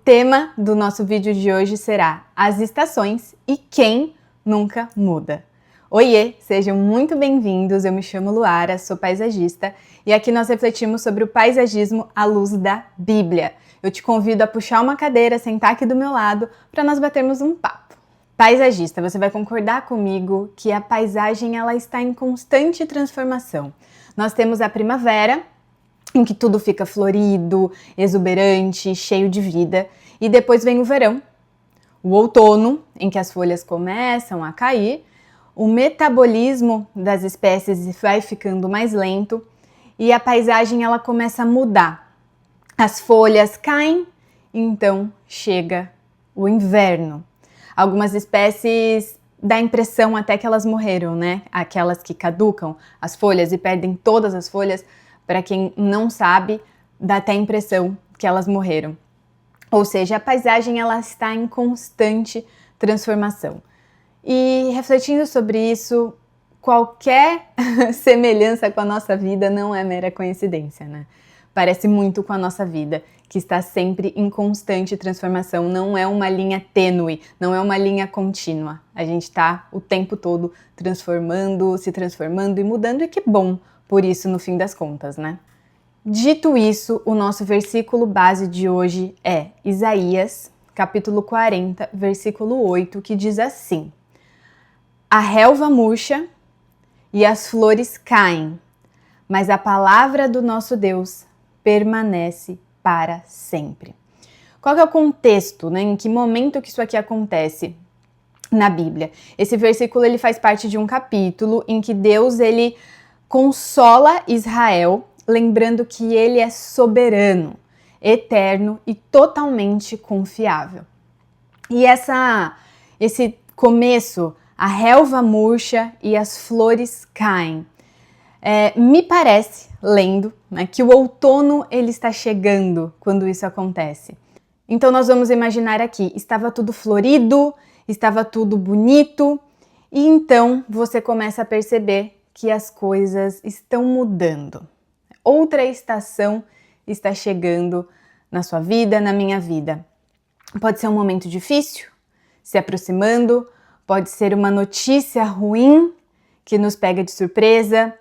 tema do nosso vídeo de hoje será as estações e quem nunca muda. Oiê, sejam muito bem-vindos, eu me chamo Luara, sou paisagista e aqui nós refletimos sobre o paisagismo à luz da Bíblia. Eu te convido a puxar uma cadeira, sentar aqui do meu lado para nós batermos um papo. Paisagista, você vai concordar comigo que a paisagem ela está em constante transformação. Nós temos a primavera, em que tudo fica florido, exuberante, cheio de vida. E depois vem o verão, o outono, em que as folhas começam a cair, o metabolismo das espécies vai ficando mais lento e a paisagem ela começa a mudar. As folhas caem, então chega o inverno. Algumas espécies dá a impressão até que elas morreram, né? Aquelas que caducam as folhas e perdem todas as folhas. Para quem não sabe, dá até a impressão que elas morreram. Ou seja, a paisagem ela está em constante transformação. E refletindo sobre isso, qualquer semelhança com a nossa vida não é mera coincidência, né? Parece muito com a nossa vida, que está sempre em constante transformação. Não é uma linha tênue, não é uma linha contínua. A gente está o tempo todo transformando, se transformando e mudando, e que bom por isso no fim das contas, né? Dito isso, o nosso versículo base de hoje é Isaías, capítulo 40, versículo 8, que diz assim: A relva murcha e as flores caem, mas a palavra do nosso Deus permanece para sempre. Qual que é o contexto, né? Em que momento que isso aqui acontece na Bíblia? Esse versículo ele faz parte de um capítulo em que Deus ele consola Israel, lembrando que ele é soberano, eterno e totalmente confiável. E esse começo, a relva murcha e as flores caem, me parece, lendo, né, que o outono ele está chegando quando isso acontece. Então nós vamos imaginar aqui, estava tudo florido, estava tudo bonito, e então você começa a perceber que as coisas estão mudando. Outra estação está chegando na sua vida, na minha vida. Pode ser um momento difícil, se aproximando, pode ser uma notícia ruim que nos pega de surpresa,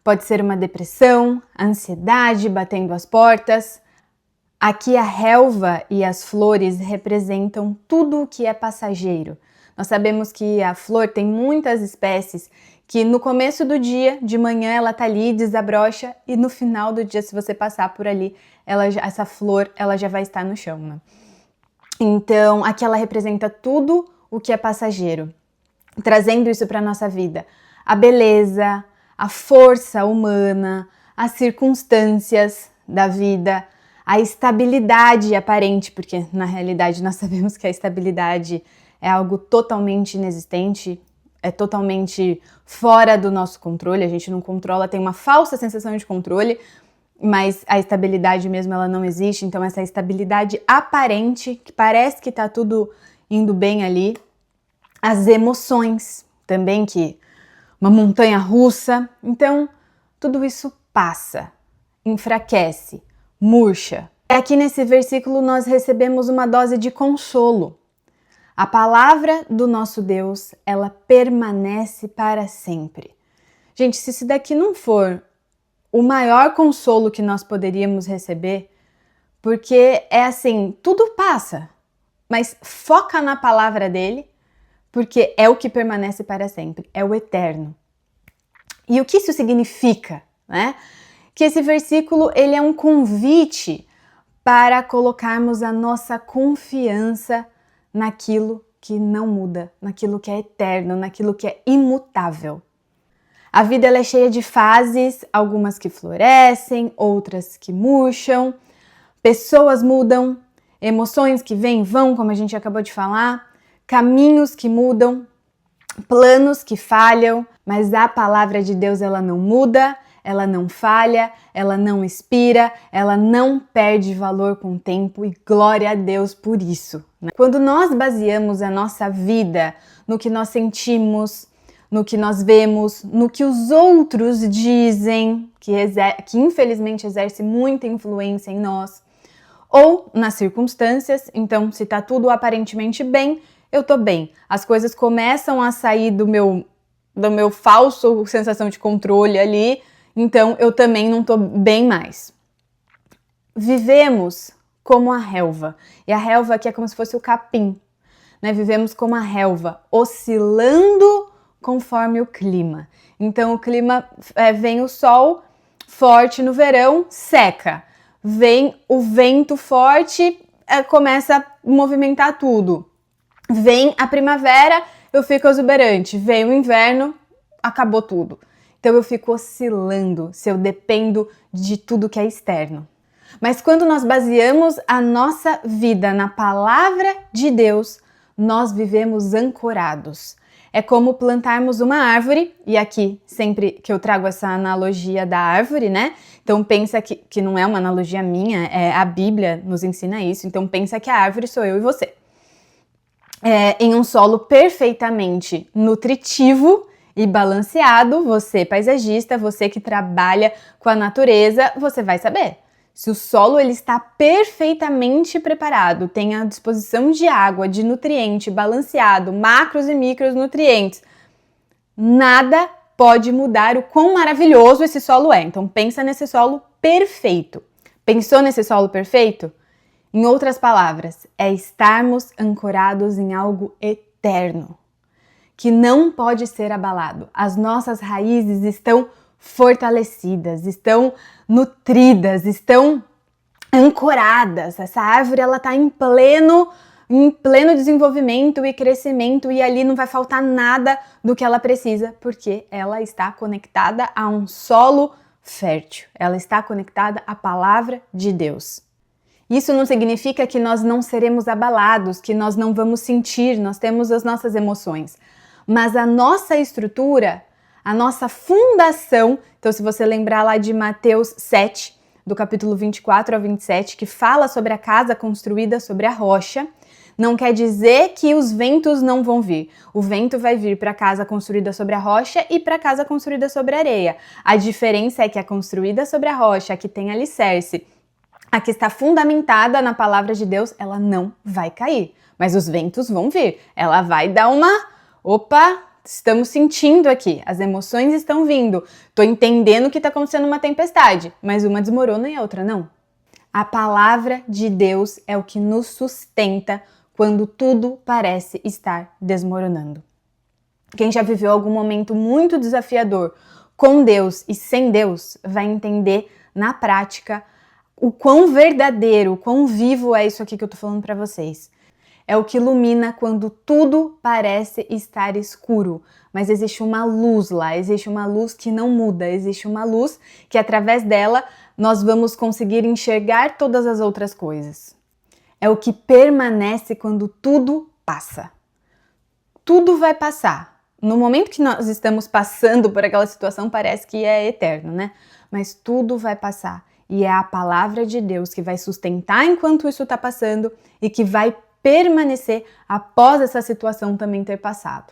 pode ser uma depressão, ansiedade batendo as portas. Aqui a relva e as flores representam tudo o que é passageiro. Nós sabemos que a flor tem muitas espécies que no começo do dia, de manhã, ela tá ali, desabrocha, e no final do dia, se você passar por ali, essa flor ela já vai estar no chão, né? Então, aqui ela representa tudo o que é passageiro, trazendo isso para a nossa vida. A beleza, a força humana, as circunstâncias da vida, a estabilidade aparente, porque na realidade nós sabemos que a estabilidade é algo totalmente inexistente, é totalmente fora do nosso controle, a gente não controla, tem uma falsa sensação de controle, mas a estabilidade mesmo ela não existe, então essa estabilidade aparente, que parece que está tudo indo bem ali, as emoções também, que uma montanha russa, então tudo isso passa, enfraquece, murcha. Aqui nesse versículo nós recebemos uma dose de consolo. A palavra do nosso Deus, ela permanece para sempre. Gente, se isso daqui não for o maior consolo que nós poderíamos receber, porque é assim, tudo passa, mas foca na palavra dele, porque é o que permanece para sempre, é o eterno. E o que isso significa, né? Que esse versículo, ele é um convite para colocarmos a nossa confiança naquilo que não muda, naquilo que é eterno, naquilo que é imutável. A vida ela é cheia de fases, algumas que florescem, outras que murcham, pessoas mudam, emoções que vêm e vão, como a gente acabou de falar, caminhos que mudam, planos que falham, mas a palavra de Deus ela não muda, ela não falha, ela não expira, ela não perde valor com o tempo e glória a Deus por isso, né? Quando nós baseamos a nossa vida no que nós sentimos, no que nós vemos, no que os outros dizem, que infelizmente exerce muita influência em nós, ou nas circunstâncias. Então, se tá tudo aparentemente bem, eu tô bem. As coisas começam a sair do meu falso sensação de controle ali, então eu também não tô bem mais. Vivemos como a relva, e a relva aqui é como se fosse o capim, né? Vivemos como a relva, oscilando conforme o clima. Então o clima, vem o sol forte no verão, seca. Vem o vento forte, começa a movimentar tudo. Vem a primavera, eu fico exuberante. Vem o inverno, acabou tudo. Então eu fico oscilando se eu dependo de tudo que é externo. Mas quando nós baseamos a nossa vida na palavra de Deus, nós vivemos ancorados. É como plantarmos uma árvore, e aqui sempre que eu trago essa analogia da árvore, né? Então pensa que não é uma analogia minha, a Bíblia nos ensina isso, então pensa que a árvore sou eu e você. Em um solo perfeitamente nutritivo e balanceado, você paisagista, você que trabalha com a natureza, você vai saber. Se o solo ele está perfeitamente preparado, tem a disposição de água, de nutriente, balanceado, macros e micros nutrientes, nada pode mudar o quão maravilhoso esse solo é. Então pensa nesse solo perfeito. Pensou nesse solo perfeito? Em outras palavras, é estarmos ancorados em algo eterno, que não pode ser abalado. As nossas raízes estão fortalecidas, estão nutridas, estão ancoradas. Essa árvore ela está em pleno desenvolvimento e crescimento, e ali não vai faltar nada do que ela precisa, porque ela está conectada a um solo fértil. Ela está conectada à palavra de Deus. Isso não significa que nós não seremos abalados, que nós não vamos sentir, nós temos as nossas emoções. Mas a nossa estrutura, a nossa fundação, então se você lembrar lá de Mateus 7, do capítulo 24 ao 27, que fala sobre a casa construída sobre a rocha, não quer dizer que os ventos não vão vir. O vento vai vir para a casa construída sobre a rocha e para a casa construída sobre a areia. A diferença é que a construída sobre a rocha, a que tem alicerce, a que está fundamentada na palavra de Deus, ela não vai cair. Mas os ventos vão vir. Ela vai dar uma... Opa, estamos sentindo aqui. As emoções estão vindo. Tô entendendo que está acontecendo uma tempestade. Mas uma desmorona e a outra não. A palavra de Deus é o que nos sustenta quando tudo parece estar desmoronando. Quem já viveu algum momento muito desafiador com Deus e sem Deus vai entender na prática o quão verdadeiro, o quão vivo é isso aqui que eu tô falando para vocês. É o que ilumina quando tudo parece estar escuro, mas existe uma luz lá, existe uma luz que não muda, existe uma luz que através dela nós vamos conseguir enxergar todas as outras coisas. É o que permanece quando tudo passa. Tudo vai passar. No momento que nós estamos passando por aquela situação parece que é eterno, né? Mas tudo vai passar. E é a palavra de Deus que vai sustentar enquanto isso está passando e que vai permanecer após essa situação também ter passado.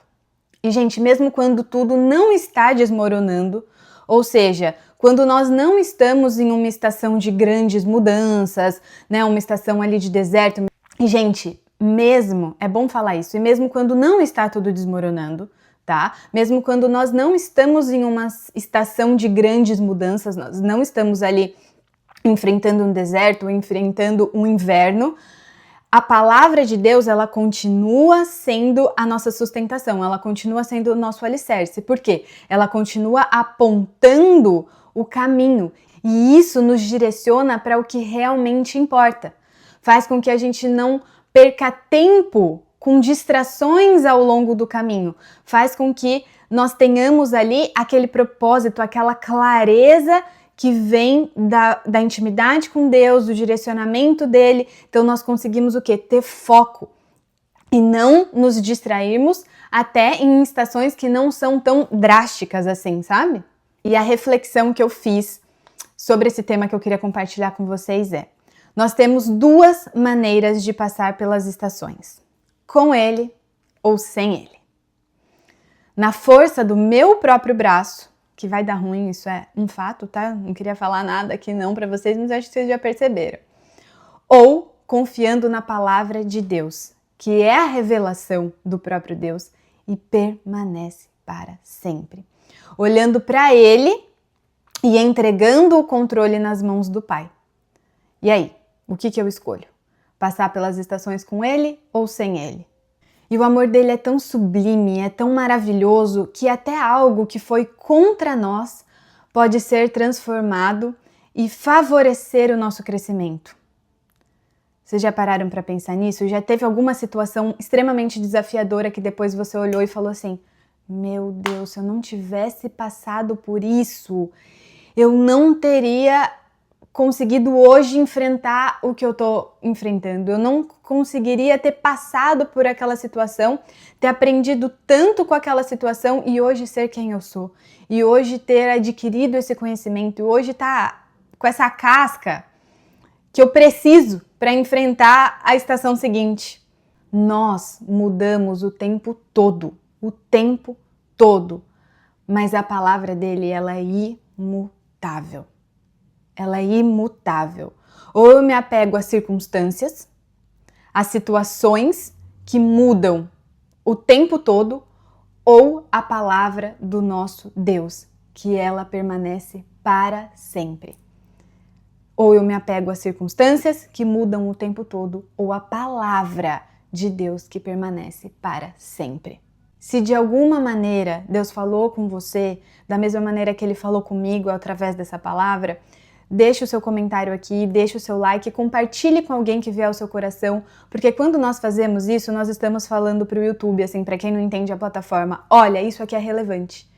E, gente, mesmo quando tudo não está desmoronando, ou seja, quando nós não estamos em uma estação de grandes mudanças, né, uma estação ali de deserto, e, gente, mesmo, é bom falar isso, e mesmo quando não está tudo desmoronando, tá? Mesmo quando nós não estamos em uma estação de grandes mudanças, nós não estamos ali enfrentando um deserto, enfrentando um inverno, a palavra de Deus, ela continua sendo a nossa sustentação, ela continua sendo o nosso alicerce. Por quê? Ela continua apontando o caminho e isso nos direciona para o que realmente importa. Faz com que a gente não perca tempo com distrações ao longo do caminho. Faz com que nós tenhamos ali aquele propósito, aquela clareza que vem da intimidade com Deus, do direcionamento dele. Então nós conseguimos o quê? Ter foco e não nos distrairmos até em estações que não são tão drásticas assim, sabe? E a reflexão que eu fiz sobre esse tema que eu queria compartilhar com vocês é: nós temos duas maneiras de passar pelas estações, com ele ou sem ele. Na força do meu próprio braço, que vai dar ruim, isso é um fato, tá? Não queria falar nada aqui não pra vocês, mas acho que vocês já perceberam. ou confiando na palavra de Deus, que é a revelação do próprio Deus e permanece para sempre. Olhando para Ele e entregando o controle nas mãos do Pai. E aí, o que eu escolho? Passar pelas estações com Ele ou sem Ele? E o amor dele é tão sublime, é tão maravilhoso, que até algo que foi contra nós pode ser transformado e favorecer o nosso crescimento. Vocês já pararam para pensar nisso? Já teve alguma situação extremamente desafiadora que depois você olhou e falou assim: meu Deus, se eu não tivesse passado por isso, eu não teria conseguido hoje enfrentar o que eu tô enfrentando. Eu não conseguiria ter passado por aquela situação, ter aprendido tanto com aquela situação e hoje ser quem eu sou. E hoje ter adquirido esse conhecimento, e hoje tá com essa casca que eu preciso para enfrentar a estação seguinte. Nós mudamos o tempo todo, mas a palavra dele, ela é imutável. Ela é imutável. Ou eu me apego às circunstâncias, às situações que mudam o tempo todo, ou a palavra do nosso Deus, que ela permanece para sempre. Ou eu me apego às circunstâncias que mudam o tempo todo, ou a palavra de Deus que permanece para sempre. Se de alguma maneira Deus falou com você, da mesma maneira que Ele falou comigo através dessa palavra, deixe o seu comentário aqui, deixe o seu like, compartilhe com alguém que vier ao seu coração, porque quando nós fazemos isso, nós estamos falando para o YouTube, assim, para quem não entende a plataforma, olha, isso aqui é relevante.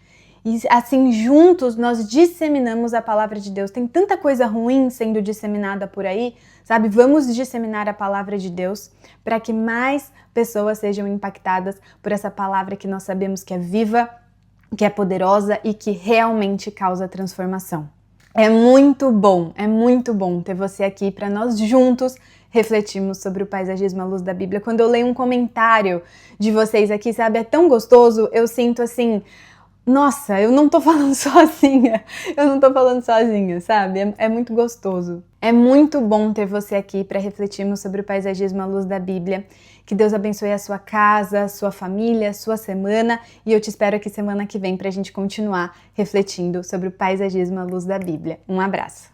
E assim, juntos, nós disseminamos a palavra de Deus. Tem tanta coisa ruim sendo disseminada por aí, sabe? Vamos disseminar a palavra de Deus para que mais pessoas sejam impactadas por essa palavra que nós sabemos que é viva, que é poderosa e que realmente causa transformação. É muito bom ter você aqui para nós juntos refletirmos sobre o paisagismo à luz da Bíblia. Quando eu leio um comentário de vocês aqui, sabe, é tão gostoso, eu sinto assim, nossa, eu não tô falando sozinha, sabe? É muito gostoso. É muito bom ter você aqui para refletirmos sobre o paisagismo à luz da Bíblia. Que Deus abençoe a sua casa, a sua família, a sua semana, e eu te espero aqui semana que vem para a gente continuar refletindo sobre o paisagismo à luz da Bíblia. Um abraço!